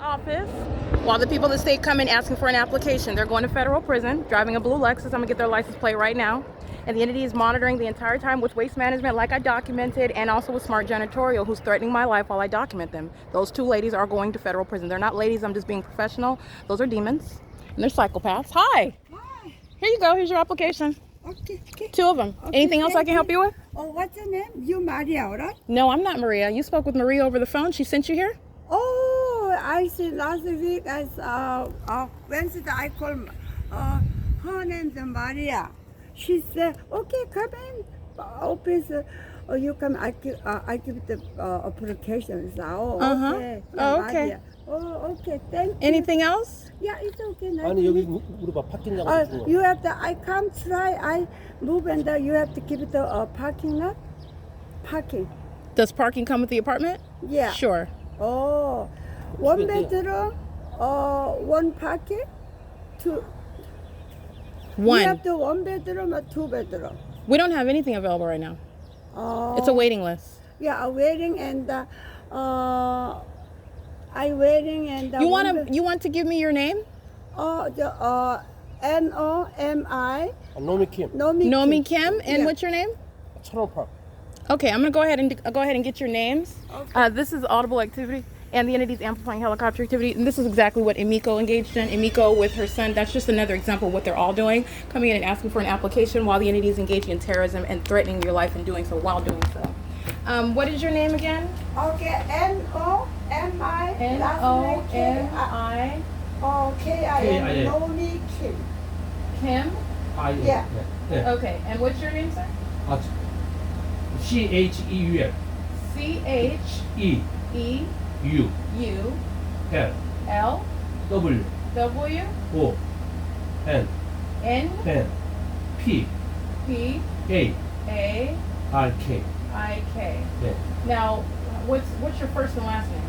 office while the people of the state come in asking for an application. They're going to federal prison, driving a blue Lexus. I'm gonna get their license plate right now. And the entity is monitoring the entire time with waste management like I documented, and also with smart janitorial, who's threatening my life while I document them. Those two ladies are going to federal prison. They're not ladies, I'm just being professional. Those are demons and they're psychopaths. Hi. Hi. Here you go, here's your application. Okay. Two of them. Okay, Anything else I can help you with? Oh, what's your name? You Maria, right? No, I'm not Maria. You spoke with Maria over the phone. She sent you here? Oh, I see. Last week, Wednesday, I called her name's Maria. She said, "Okay, come in, office. You come. I give the application." So, oh, okay. Oh, okay. Maria. Oh, okay. Thank you. Anything else? Yeah, it's okay. Nice 아니 to 여기 meet 물어봐 파킹장 you. You have to. I come try. I move and you have to give it the parking lot. Parking. Does parking come with the apartment? Yeah. Sure. Oh, one bedroom, one parking, two. One. You have the one bedroom or two bedroom. We don't have anything available right now. Oh. It's a waiting list. Yeah, a waiting and I waiting and. You want to give me your name? Oh, the Nomi. 노미 킴 Nomi Kim. And Yeah. what's your name? 천원파 Okay, I'm gonna go ahead and get your names. Okay. This is audible activity, and the entity's amplifying helicopter activity. And this is exactly what Emiko engaged in. Emiko with her son. That's just another example of what they're all doing, coming in and asking for an application while the entity is engaging in terrorism and threatening your life and doing so while doing so. What is your name again? Okay, Nomi. N-O-M-I. Oh, K-I-M. Nomi Kim. Kim. 아 예. Yeah. 네. Okay, and what's your name, sir? 아 CHEUL C-H-E-U. EU L L W W O N N P P A A R K I K. 네. Now, what's your first and last name?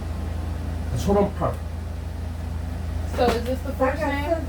천원파 So is this the first name?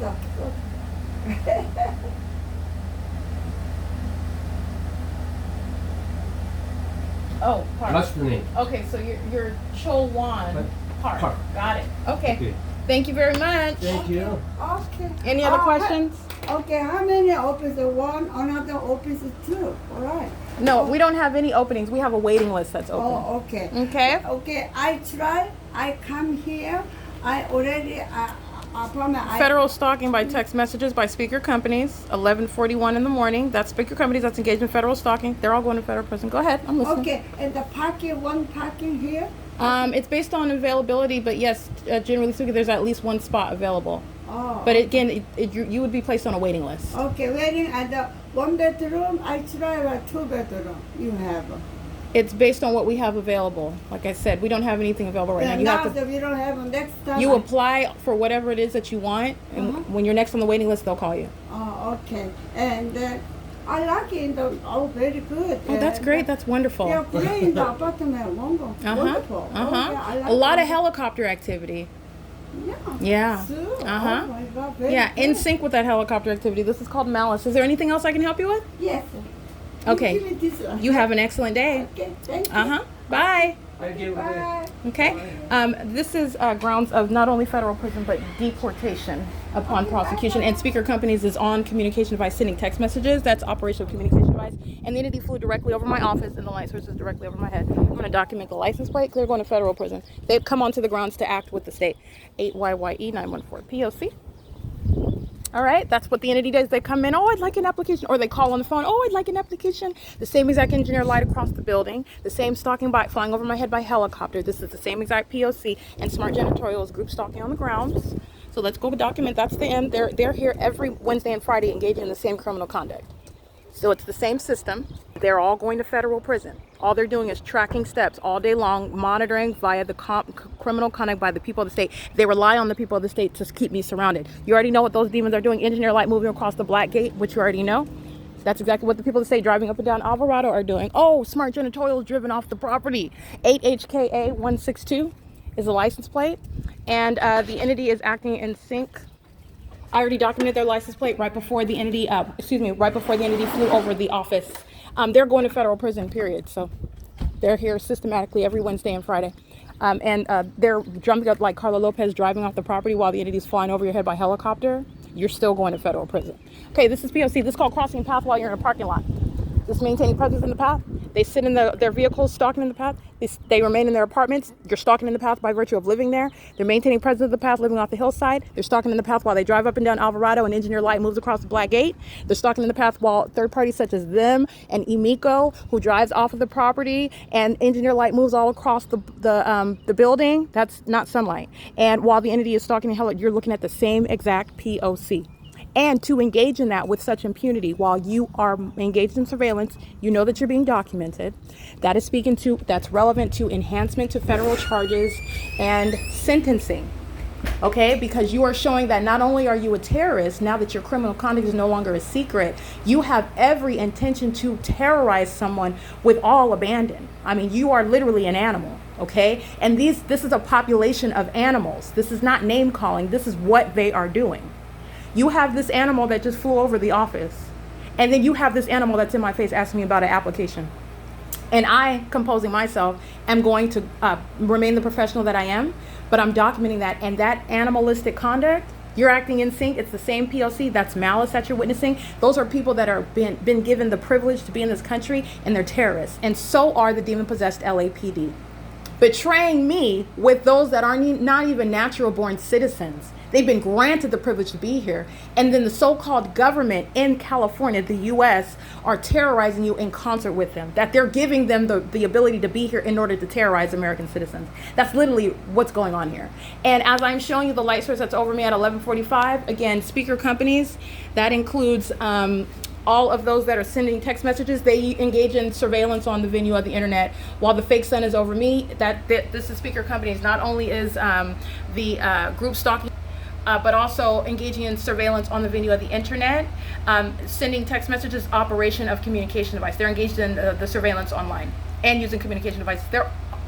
Oh, Park. Last name Okay, so you're Cholwan Park. Park. Got it. Okay. Okay. Thank you very much. Thank you. Okay. Any other Oh, questions? Okay, how many offices? One, another office, two. All right. No, we don't have any openings. We have a waiting list that's open. Oh, okay. Okay. Okay, I try. I come here. I already. Federal stalking by text messages by speaker companies, 11:41 in the morning. That's speaker companies that's engaged in federal stalking. They're all going to federal prison. Go ahead, I'm listening. Okay, and the parking, one parking here. It's based on availability, but yes, generally speaking, there's at least one spot available. Oh. But again, you would be placed on a waiting list. Okay, waiting at the one bedroom. I try a two bedroom. You have. It's based on what we have available. Like I said, we don't have anything available right now. You have to. We don't have next time. You apply for whatever it is that you want, and when you're next on the waiting list, they'll call you. Oh, okay. And I like it. Very good. Oh, that's great. That's wonderful. Yeah, great in the apartment. Wonderful. Wonderful. Okay, I like A lot it. of helicopter activity. Yeah. Yeah. Sure. Uh-huh. Oh my God. Very Yeah, in good. sync with that helicopter activity. This is called Malice. Is there anything else I can help you with? Yes. Okay. Give me this one. You have an excellent day. Okay. Thank you. Bye. Thank you. Bye. Okay. This is grounds of not only federal prison but deportation upon prosecution. And speaker companies is on communication device sending text messages. That's operational communication device. And the entity flew directly over my office, and the light source is directly over my head. I'm going to document the license plate. They're going to federal prison. They've come onto the grounds to act with the state. 8YYE 914 P.O.C. All right, that's what the entity does. They come in, oh, I'd like an application, or they call on the phone, oh, I'd like an application. The same exact engineer light across the building, the same stalking by flying over my head by helicopter. This is the same exact P.O.C. and smart janitorial is group stalking on the grounds. So let's go document. That's the end. They're here every Wednesday and Friday engaging in the same criminal conduct. So it's the same system. They're all going to federal prison. All they're doing is tracking steps all day long, monitoring via the criminal conduct by the people of the state. They rely on the people of the state to keep me surrounded. You already know what those demons are doing. Engineer light moving across the black gate, which you already know. That's exactly what the people of the state driving up and down Alvarado are doing. Oh, smart janitorial is driven off the property. 8HKA 162 is the license plate. And the entity is acting in sync. I already documented their license plate right before the entity, right before the entity flew over the office. They're going to federal prison, period. So they're here systematically every Wednesday and Friday. and they're jumping up like Carla Lopez driving off the property while the entity's flying over your head by helicopter, you're still going to federal prison. Okay, this is P.O.C. This is called crossing path while you're in a parking lot. This maintaining presence in the path. They sit in their vehicles stalking in the path. They remain in their apartments. You're stalking in the path by virtue of living there. They're maintaining presence of the path, living off the hillside. They're stalking in the path while they drive up and down Alvarado and Engineer Light moves across the Black Gate. They're stalking in the path while third parties such as them and Emiko, who drives off of the property, and Engineer Light moves all across the building. That's not sunlight. And while the entity is stalking in hell, you're looking at the same exact POC. And to engage in that with such impunity while you are engaged in surveillance, you know that you're being documented. That's relevant to enhancement to federal charges and sentencing. Okay, because you are showing that not only are you a terrorist, now that your criminal conduct is no longer a secret, you have every intention to terrorize someone with all abandon. I mean, you are literally an animal, okay? And this is a population of animals. This is not name calling. This is what they are doing. You have this animal that just flew over the office, and then you have this animal that's in my face asking me about an application. And I, composing myself, am going to remain the professional that I am, but I'm documenting that. And that animalistic conduct, you're acting in sync. It's the same POC. That's malice that you're witnessing. Those are people that are been given the privilege to be in this country, and they're terrorists. And so are the demon-possessed LAPD. Betraying me with those that are not even natural-born citizens. They've been granted the privilege to be here. And then the so-called government in California, the U.S., are terrorizing you in concert with them. That they're giving them the ability to be here in order to terrorize American citizens. That's literally what's going on here. And as I'm showing you the light source that's over me at 11:45, again, speaker companies, that includes all of those that are sending text messages. They engage in surveillance on the venue of the internet. While the fake sun is over me, this is speaker companies. Not only is the group stalking, but also engaging in surveillance on the venue of the internet, sending text messages, operation of communication device. They're engaged in the surveillance online and using communication devices.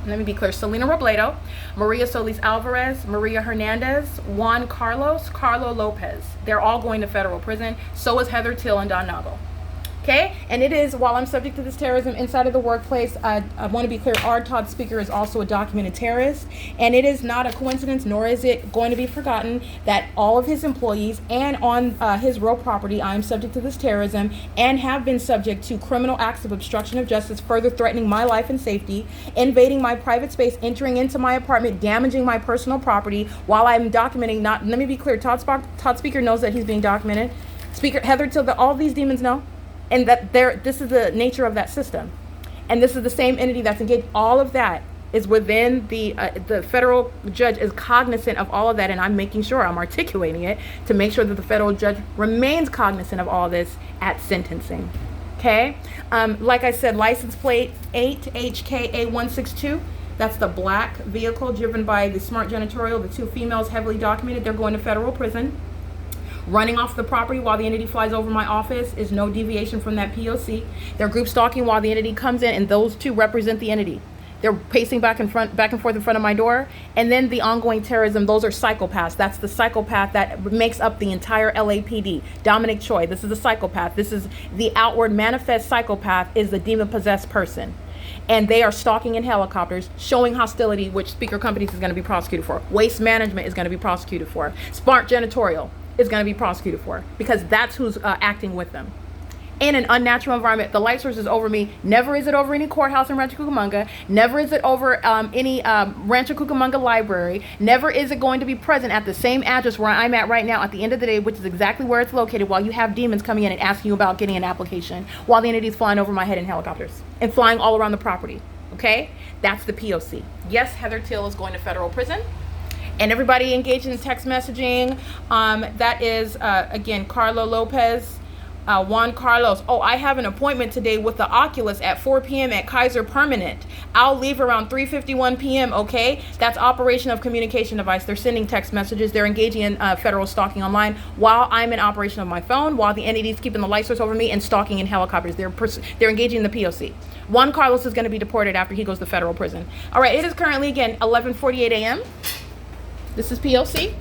Let me be clear, Selena Robledo, Maria Solis Alvarez, Maria Hernandez, Juan Carlos, Carlo Lopez. They're all going to federal prison. So is Heather Till and Don Nago. Okay, and it is, while I'm subject to this terrorism inside of the workplace, I want to be clear, our Todd Speaker is also a documented terrorist, and it is not a coincidence, nor is it going to be forgotten, that all of his employees and on his real property, I am subject to this terrorism and have been subject to criminal acts of obstruction of justice, further threatening my life and safety, invading my private space, entering into my apartment, damaging my personal property while I'm documenting. Let me be clear, Todd Speaker knows that he's being documented. Speaker Heather Till, all these demons know. And that this is the nature of that system. And this is the same entity that's engaged. All of that is within the federal judge is cognizant of all of that. And I'm making sure I'm articulating it to make sure that the federal judge remains cognizant of all this at sentencing. Okay. Like I said, license plate 8HKA162. That's the black vehicle driven by the smart janitorial. The two females heavily documented. They're going to federal prison. Running off the property while the entity flies over my office is no deviation from that POC. They're group stalking while the entity comes in, and those two represent the entity. They're pacing back and forth in front of my door. And then the ongoing terrorism, those are psychopaths. That's the psychopath that makes up the entire LAPD. Dominic Choi, this is a psychopath. This is the outward manifest psychopath, is the demon-possessed person. And they are stalking in helicopters, showing hostility, which speaker companies is going to be prosecuted for. Waste management is going to be prosecuted for. Smart janitorial is going to be prosecuted for, because that's who's acting with them. In an unnatural environment, the light source is over me. Never is it over any courthouse in Rancho Cucamonga. Never is it over any Rancho Cucamonga library. Never is it going to be present at the same address where I'm at right now at the end of the day, which is exactly where it's located, while you have demons coming in and asking you about getting an application, while the entity is flying over my head in helicopters and flying all around the property. Okay? That's the POC. Yes, Heather Till is going to federal prison. And everybody engaged in text messaging, that is, again, Carlo Lopez, Juan Carlos. Oh, I have an appointment today with the Oculus at 4 p.m. at Kaiser Permanent. I'll leave around 3:51 p.m., okay? That's operation of communication device. They're sending text messages. They're engaging in federal stalking online while I'm in operation of my phone, while the entity's keeping the light source over me and stalking in helicopters. They're engaging in the POC. Juan Carlos is going to be deported after he goes to federal prison. All right, it is currently, again, 11:48 a.m. This is POC.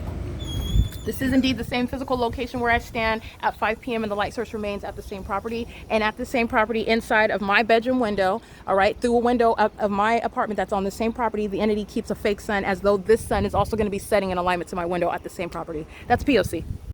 This is indeed the same physical location where I stand at 5 p.m. and the light source remains at the same property. And at the same property inside of my bedroom window, all right, through a window of my apartment that's on the same property, the entity keeps a fake sun as though this sun is also going to be setting in alignment to my window at the same property. That's P.O.C.